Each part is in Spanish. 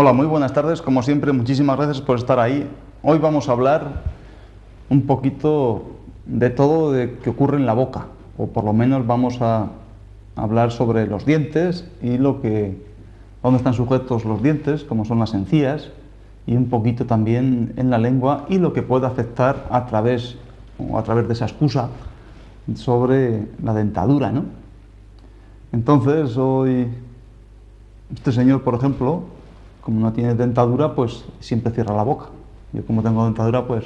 Hola, muy buenas tardes. Como siempre, muchísimas gracias por estar ahí. Hoy vamos a hablar un poquito de todo de que ocurre en la boca, o por lo menos vamos a hablar sobre los dientes y dónde están sujetos los dientes, cómo son las encías, y un poquito también en la lengua y lo que puede afectar a través de esa excusa sobre la dentadura, ¿no? Entonces, hoy, este señor, por ejemplo, como no tiene dentadura, pues siempre cierra la boca. Yo, como tengo dentadura, pues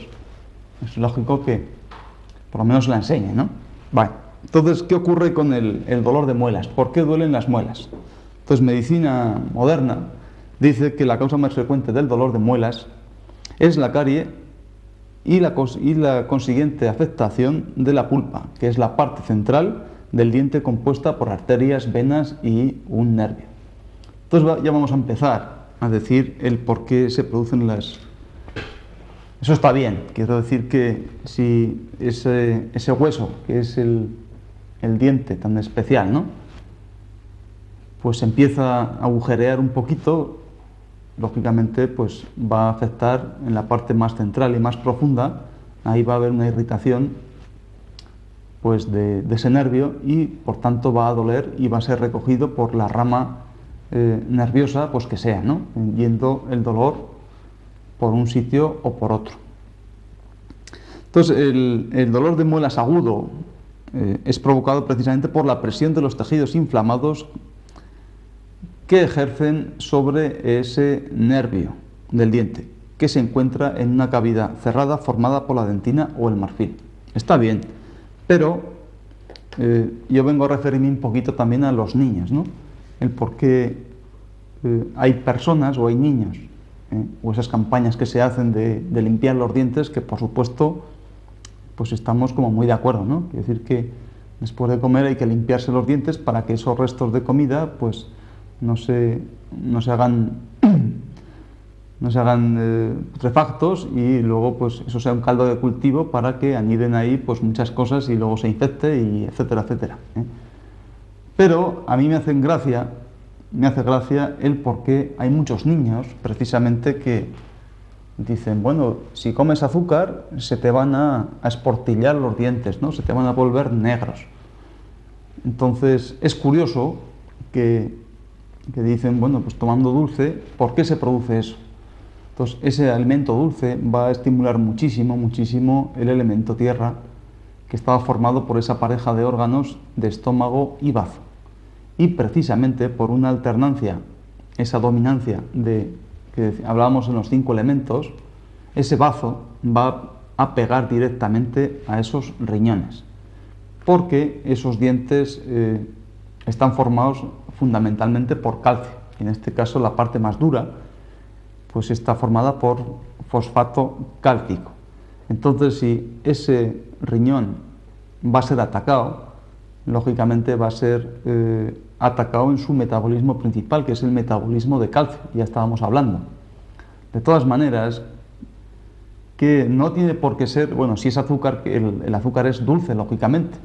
es lógico que por lo menos la enseñe, ¿no? Vale. Entonces, ¿qué ocurre con el dolor de muelas? ¿Por qué duelen las muelas? Entonces, medicina moderna dice que la causa más frecuente del dolor de muelas es la carie y la consiguiente afectación de la pulpa, que es la parte central del diente compuesta por arterias, venas y un nervio. Entonces ya vamos a empezar a decir el por qué se producen las... Eso está bien, quiero decir que si ese hueso, que es el diente tan especial, ¿no?, pues empieza a agujerear un poquito, lógicamente pues va a afectar en la parte más central y más profunda. Ahí va a haber una irritación pues de ese nervio y por tanto va a doler y va a ser recogido por la rama nerviosa, pues que sea, ¿no?, yendo el dolor por un sitio o por otro. Entonces, el dolor de muelas agudo es provocado precisamente por la presión de los tejidos inflamados que ejercen sobre ese nervio del diente, que se encuentra en una cavidad cerrada formada por la dentina o el marfil. Está bien, pero yo vengo a referirme un poquito también a los niños, ¿no? El por qué hay personas o hay niños, o esas campañas que se hacen de limpiar los dientes, que por supuesto pues estamos como muy de acuerdo, ¿no? Quiere decir que después de comer hay que limpiarse los dientes para que esos restos de comida pues no se hagan putrefactos y luego pues eso sea un caldo de cultivo para que aniden ahí pues muchas cosas y luego se infecte y etcétera, etcétera, ¿eh? Pero a mí me hace gracia el por qué hay muchos niños precisamente que dicen, bueno, si comes azúcar se te van a esportillar los dientes, ¿no?, se te van a volver negros. Entonces es curioso que dicen, bueno, pues tomando dulce, ¿por qué se produce eso? Entonces ese alimento dulce va a estimular muchísimo, muchísimo el elemento tierra, que estaba formado por esa pareja de órganos de estómago y bazo. Y precisamente por una alternancia, esa dominancia que hablábamos en los 5 elementos, ese bazo va a pegar directamente a esos riñones, porque esos dientes están formados fundamentalmente por calcio. En este caso la parte más dura pues está formada por fosfato cálcico. Entonces, si ese riñón va a ser atacado, lógicamente va a ser atacado en su metabolismo principal, que es el metabolismo de calcio, ya estábamos hablando. De todas maneras, que no tiene por qué ser, bueno, si es azúcar, el azúcar es dulce, lógicamente,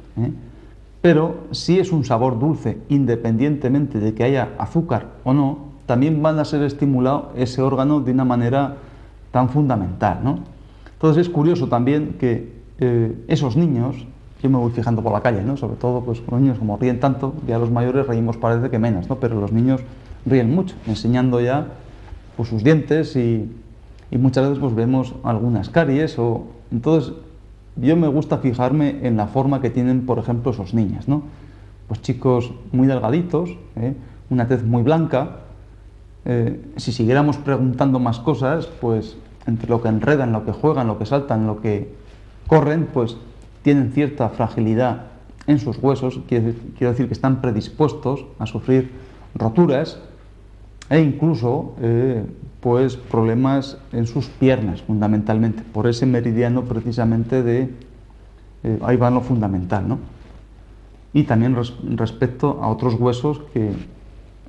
pero si es un sabor dulce, independientemente de que haya azúcar o no, también van a ser estimulado ese órgano de una manera tan fundamental, ¿no? Entonces es curioso también que esos niños, yo me voy fijando por la calle, ¿no?, sobre todo pues los niños como ríen tanto, ya los mayores reímos parece que menos, ¿no?, pero los niños ríen mucho, enseñando ya pues sus dientes y muchas veces pues vemos algunas caries entonces yo me gusta fijarme en la forma que tienen, por ejemplo, esos niños, ¿no? Pues chicos muy delgaditos, una tez muy blanca. Si siguiéramos preguntando más cosas, pues entre lo que enredan, lo que juegan, lo que saltan, lo que corren, pues tienen cierta fragilidad en sus huesos, quiero decir que están predispuestos a sufrir roturas e incluso pues problemas en sus piernas, fundamentalmente, por ese meridiano precisamente ahí va lo fundamental, ¿no? Y también respecto a otros huesos que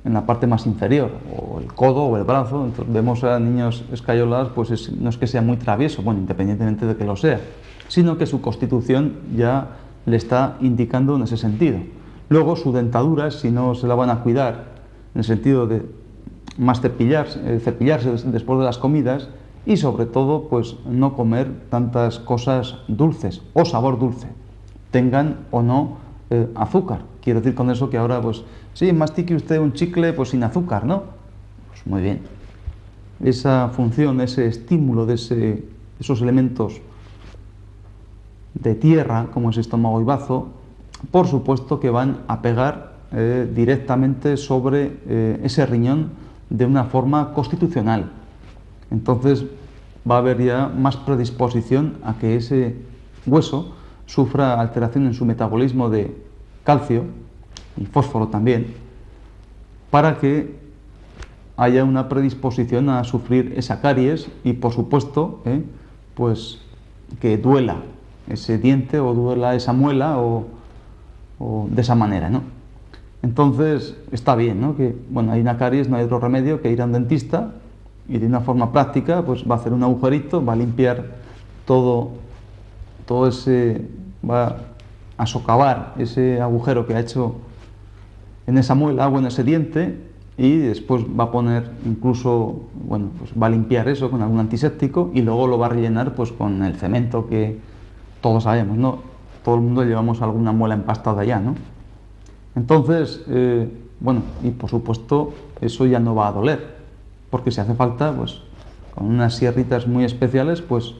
en la parte más inferior, o el codo o el brazo, entonces vemos a niños escayolados, pues no es que sea muy travieso, bueno, independientemente de que lo sea, sino que su constitución ya le está indicando en ese sentido. Luego su dentadura, si no se la van a cuidar, en el sentido de más cepillarse después de las comidas y sobre todo pues no comer tantas cosas dulces o sabor dulce, tengan o no azúcar. Quiero decir con eso que ahora pues sí, mastique usted un chicle pues sin azúcar, ¿no? Pues muy bien. Esa función, ese estímulo de esos elementos de tierra, como es estómago y bazo, por supuesto que van a pegar directamente sobre ese riñón de una forma constitucional. Entonces va a haber ya más predisposición a que ese hueso sufra alteración en su metabolismo de calcio y fósforo también, para que haya una predisposición a sufrir esa caries y por supuesto pues que duela ese diente o duela esa muela o de esa manera, ¿no? Entonces está bien, ¿no? Que bueno, hay una caries, no hay otro remedio que ir a un dentista y de una forma práctica pues va a hacer un agujerito, va a limpiar todo ese, va a socavar ese agujero que ha hecho en esa muela o en ese diente y después va a poner incluso, bueno, pues va a limpiar eso con algún antiséptico y luego lo va a rellenar pues con el cemento que todos sabemos, ¿no? Todo el mundo llevamos alguna muela empastada ya, ¿no? Entonces, bueno, y por supuesto eso ya no va a doler, porque si hace falta, pues con unas sierritas muy especiales, pues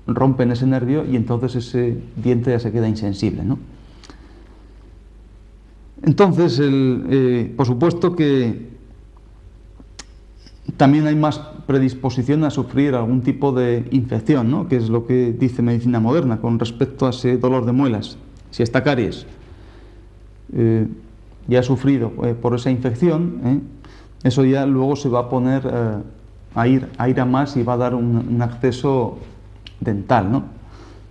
rompen ese nervio y entonces ese diente ya se queda insensible, ¿no? Entonces, por supuesto que también hay más predisposición a sufrir algún tipo de infección, ¿no? Que es lo que dice medicina moderna con respecto a ese dolor de muelas. Si esta caries ya ha sufrido por esa infección, eso ya luego se va a poner a ir a más y va a dar un acceso dental, ¿no?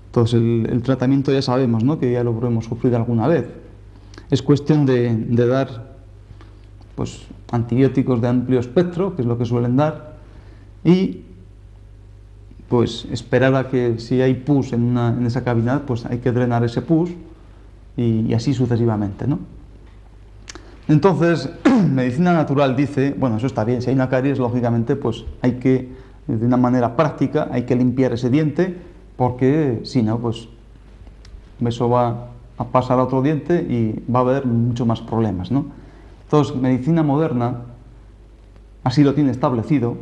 Entonces el tratamiento ya sabemos, ¿no? Que ya lo hemos sufrido alguna vez. Es cuestión de dar pues, antibióticos de amplio espectro, que es lo que suelen dar, y pues esperar a que si hay pus en esa cavidad, pues hay que drenar ese pus y así sucesivamente, ¿no? Entonces, medicina natural dice, bueno, eso está bien, si hay una caries, lógicamente, pues hay que, de una manera práctica, hay que limpiar ese diente, porque si no, pues eso va a pasar a otro diente y va a haber mucho más problemas, ¿no? Entonces, medicina moderna así lo tiene establecido.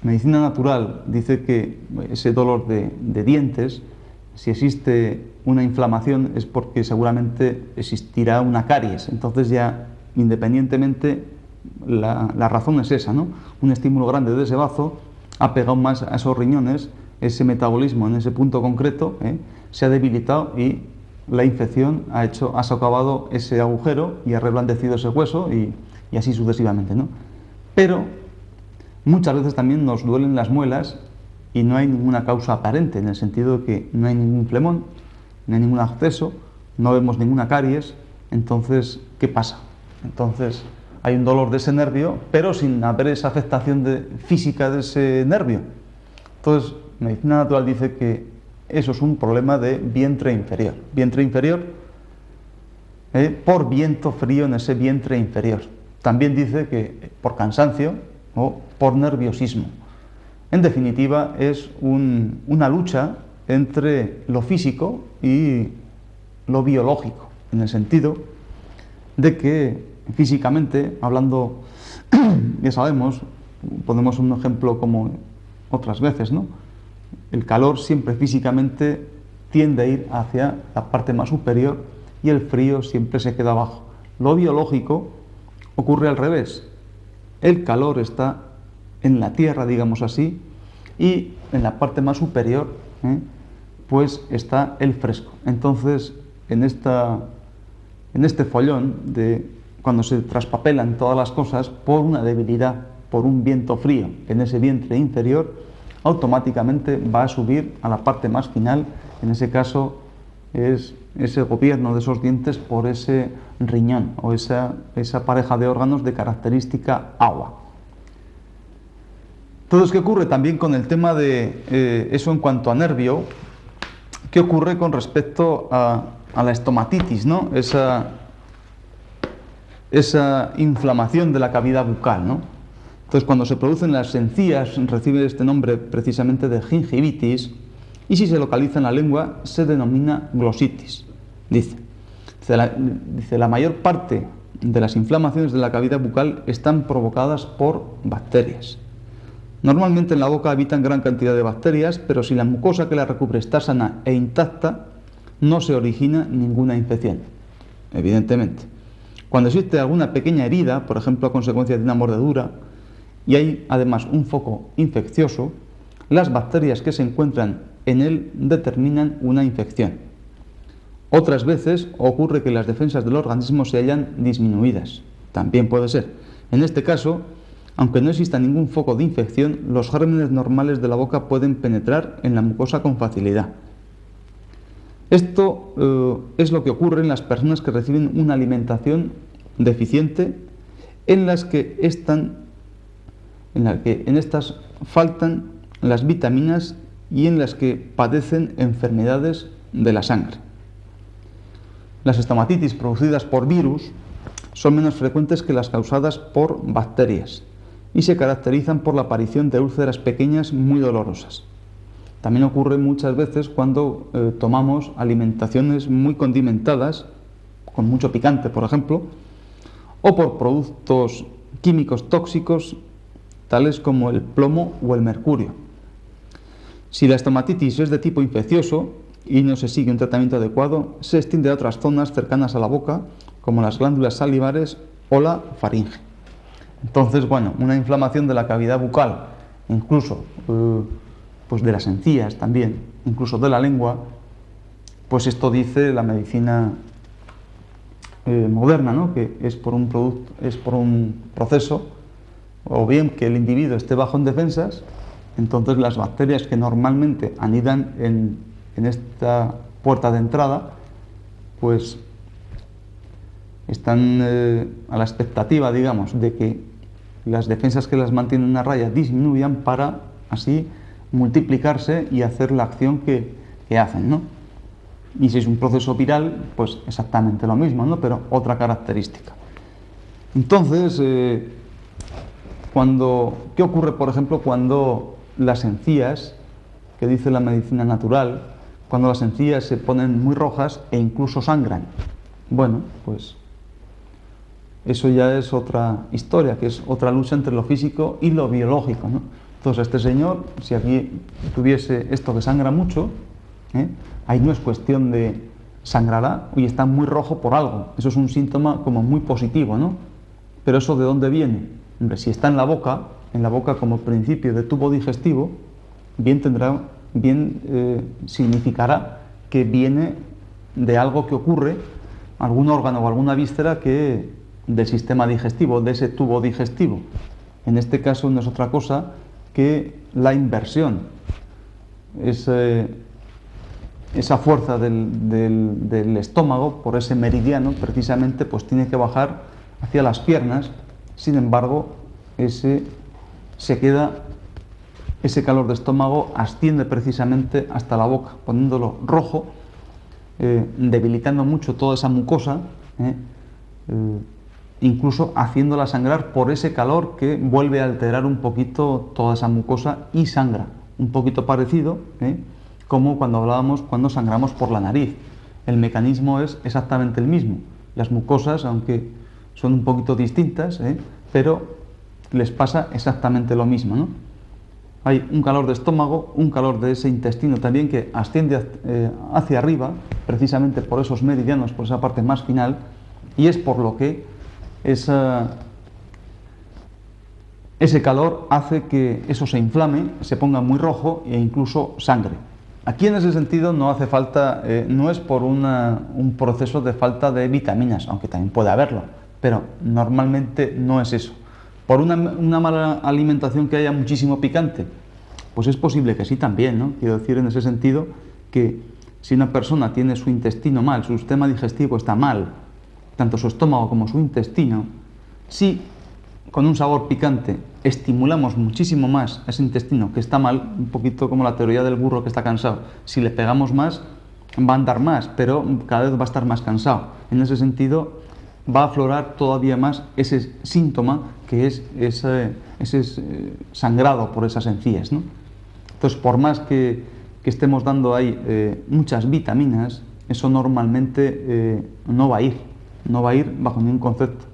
Medicina natural dice que ese dolor de dientes, si existe una inflamación es porque seguramente existirá una caries. Entonces ya, independientemente, la razón es esa, ¿no? Un estímulo grande de ese bazo ha pegado más a esos riñones, ese metabolismo en ese punto concreto se ha debilitado y la infección ha socavado ese agujero y ha reblandecido ese hueso y así sucesivamente, ¿no? Pero muchas veces también nos duelen las muelas y no hay ninguna causa aparente, en el sentido de que no hay ningún flemón, no hay ningún absceso, no vemos ninguna caries. Entonces, ¿qué pasa? Entonces hay un dolor de ese nervio, pero sin haber esa afectación física de ese nervio. Entonces, medicina natural dice que eso es un problema de vientre inferior. Vientre inferior por viento frío en ese vientre inferior. También dice que por cansancio o por nerviosismo. En definitiva, es una lucha entre lo físico y lo biológico, en el sentido de que físicamente, hablando, ya sabemos, ponemos un ejemplo como otras veces, ¿no? El calor siempre físicamente tiende a ir hacia la parte más superior y el frío siempre se queda abajo. Lo biológico ocurre al revés. El calor está en la tierra, digamos así, y en la parte más superior pues está el fresco. Entonces, en este follón de cuando se traspapelan todas las cosas por una debilidad, por un viento frío en ese vientre inferior, automáticamente va a subir a la parte más final. En ese caso es ese gobierno de esos dientes por ese riñón o esa pareja de órganos de característica agua. Entonces, ¿qué ocurre también con el tema de eso en cuanto a nervio? ¿Qué ocurre con respecto a la estomatitis, ¿no? Esa esa inflamación de la cavidad bucal, ¿no? Entonces, cuando se producen las encías, recibe este nombre precisamente de gingivitis, y si se localiza en la lengua, se denomina glositis. Dice la mayor parte de las inflamaciones de la cavidad bucal están provocadas por bacterias. Normalmente en la boca habitan gran cantidad de bacterias, pero si la mucosa que la recubre está sana e intacta, no se origina ninguna infección, evidentemente. Cuando existe alguna pequeña herida, por ejemplo a consecuencia de una mordedura, y hay además un foco infeccioso, las bacterias que se encuentran en él determinan una infección. Otras veces ocurre que las defensas del organismo se hallan disminuidas. También puede ser. En este caso, aunque no exista ningún foco de infección, los gérmenes normales de la boca pueden penetrar en la mucosa con facilidad. Esto es lo que ocurre en las personas que reciben una alimentación deficiente en las que en estas faltan las vitaminas y en las que padecen enfermedades de la sangre. Las estomatitis producidas por virus son menos frecuentes que las causadas por bacterias y se caracterizan por la aparición de úlceras pequeñas muy dolorosas. También ocurre muchas veces cuando tomamos alimentaciones muy condimentadas, con mucho picante, por ejemplo, o por productos químicos tóxicos, tales como el plomo o el mercurio. Si la estomatitis es de tipo infeccioso y no se sigue un tratamiento adecuado, se extiende a otras zonas cercanas a la boca, como las glándulas salivares o la faringe. Entonces, bueno, una inflamación de la cavidad bucal, incluso pues de las encías también, incluso de la lengua, pues esto dice la medicina moderna, ¿no? Que es por un proceso, o bien que el individuo esté bajo en defensas, entonces las bacterias que normalmente anidan en esta puerta de entrada, pues están a la expectativa, digamos, de que las defensas que las mantienen a raya disminuyan para así multiplicarse y hacer la acción que hacen, ¿no? Y si es un proceso viral, pues exactamente lo mismo, ¿no? Pero otra característica. Entonces, ¿qué ocurre, por ejemplo, cuando las encías, que dice la medicina natural, cuando las encías se ponen muy rojas e incluso sangran? Bueno, pues eso ya es otra historia, que es otra lucha entre lo físico y lo biológico, ¿no? Entonces, este señor, si aquí tuviese esto que sangra mucho, ahí no es cuestión de sangrará y está muy rojo por algo. Eso es un síntoma como muy positivo, ¿no? Pero ¿eso de dónde viene? Hombre, si está en la boca como principio de tubo digestivo, significará que viene de algo que ocurre, algún órgano o alguna víscera del sistema digestivo, de ese tubo digestivo. En este caso no es otra cosa que la inversión, esa fuerza del estómago por ese meridiano, precisamente, pues tiene que bajar hacia las piernas. Sin embargo, ese calor de estómago asciende precisamente hasta la boca, poniéndolo rojo, debilitando mucho toda esa mucosa, incluso haciéndola sangrar por ese calor que vuelve a alterar un poquito toda esa mucosa y sangra. Un poquito parecido, como cuando sangramos por la nariz. El mecanismo es exactamente el mismo. Las mucosas, aunque son un poquito distintas, pero les pasa exactamente lo mismo, ¿no? Hay un calor de estómago, un calor de ese intestino también que asciende hacia arriba, precisamente por esos meridianos, por esa parte más final, y es por lo que ese calor hace que eso se inflame, se ponga muy rojo e incluso sangre. Aquí en ese sentido no hace falta, no es por un proceso de falta de vitaminas, aunque también puede haberlo, pero normalmente no es eso. ¿Por una mala alimentación que haya muchísimo picante? Pues es posible que sí también, ¿no? Quiero decir en ese sentido que si una persona tiene su intestino mal, su sistema digestivo está mal, tanto su estómago como su intestino, si con un sabor picante estimulamos muchísimo más a ese intestino que está mal, un poquito como la teoría del burro que está cansado, si le pegamos más va a andar más, pero cada vez va a estar más cansado. En ese sentido, va a aflorar todavía más ese síntoma que es ese sangrado por esas encías, ¿no? Entonces, por más que estemos dando ahí muchas vitaminas, eso normalmente no va a ir bajo ningún concepto.